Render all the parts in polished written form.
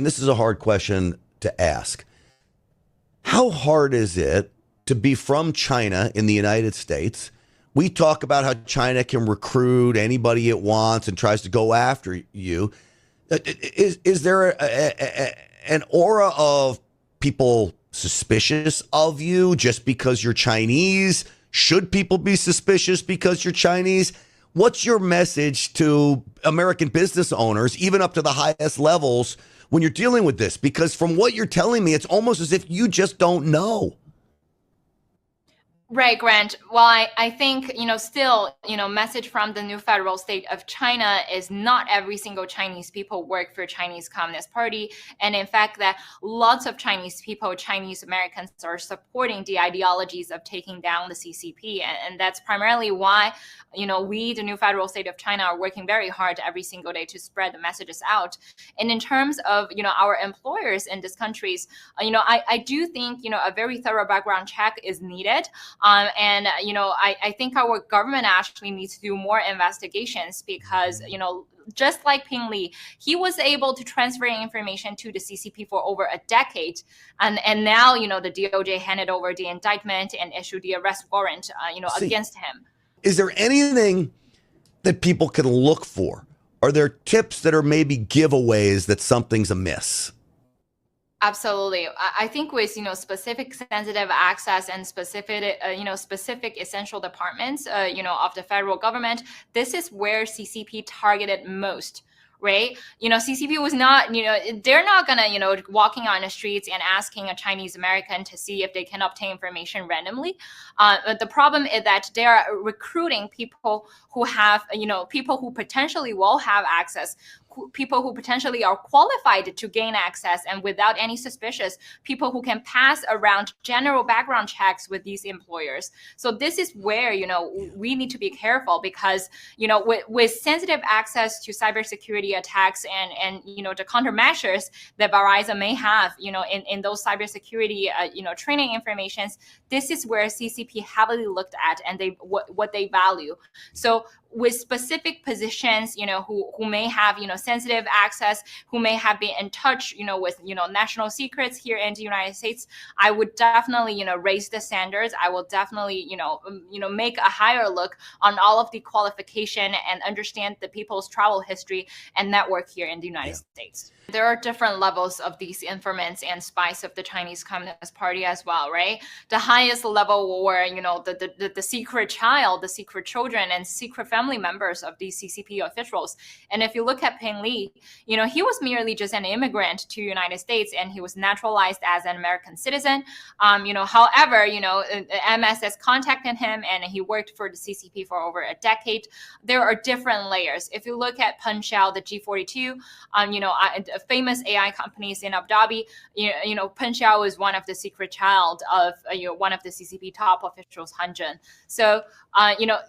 And this is a hard question to ask. How hard is it to be from China in the United States? We talk about how China can recruit anybody it wants and tries to go after you. Is there an aura of people suspicious of you just because you're Chinese? Should people be suspicious because you're Chinese? What's your message to American business owners, even up to the highest levels, when you're dealing with this? Because from what you're telling me, it's almost as if you just don't know. Right, Grant. Well, I think, still, message from the new federal state of China is not every single Chinese people work for Chinese Communist Party. And in fact, that lots of Chinese people, Chinese Americans, are supporting the ideologies of taking down the CCP. And that's primarily why, we, the new federal state of China, are working very hard every single day to spread the messages out. And in terms of, our employers in these countries, I do think, a very thorough background check is needed. I think our government actually needs to do more investigations because, just like Ping Li, he was able to transfer information to the CCP for over a decade. And now, the DOJ handed over the indictment and issued the arrest warrant, against him. Is there anything that people can look for? Are there tips that are maybe giveaways that something's amiss? Absolutely. I think with, specific sensitive access and specific essential departments, of the federal government, this is where CCP targeted most. Right? CCP was not, they're not going to, walking on the streets and asking a Chinese American to see if they can obtain information randomly. But the problem is that they are recruiting people who have, people who potentially will have access, people who potentially are qualified to gain access and without any suspicious, people who can pass around general background checks with these employers. So this is where, we need to be careful because, with sensitive access to cybersecurity attacks and the countermeasures that Verizon may have, in those cybersecurity, training informations, this is where CCP heavily looked at and what they value. So with specific positions, who may have, sensitive access, who may have been in touch, with, national secrets here in the United States, I would definitely, raise the standards. I will definitely, make a higher look on all of the qualification and understand the people's travel history and network here in the United States. There are different levels of these informants and spies of the Chinese Communist Party as well, right? The highest level were, the secret child, the secret children, and secret family members of these CCP officials. And if you look at Ping Li, he was merely just an immigrant to the United States, and he was naturalized as an American citizen. However, MSS contacted him, and he worked for the CCP for over a decade. There are different layers. If you look at Punchao, the G42, famous AI companies in Abu Dhabi, Punchao is one of the secret child of one of the CCP top officials, Han Zhen. So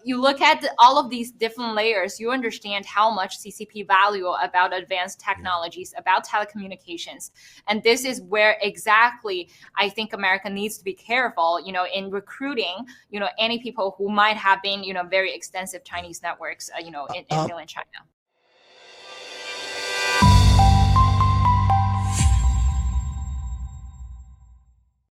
you look at all of these different layers, you understand how much CCP value about advanced technologies, about telecommunications. And this is where exactly I think America needs to be careful, in recruiting, any people who might have been, very extensive Chinese networks, in mainland China.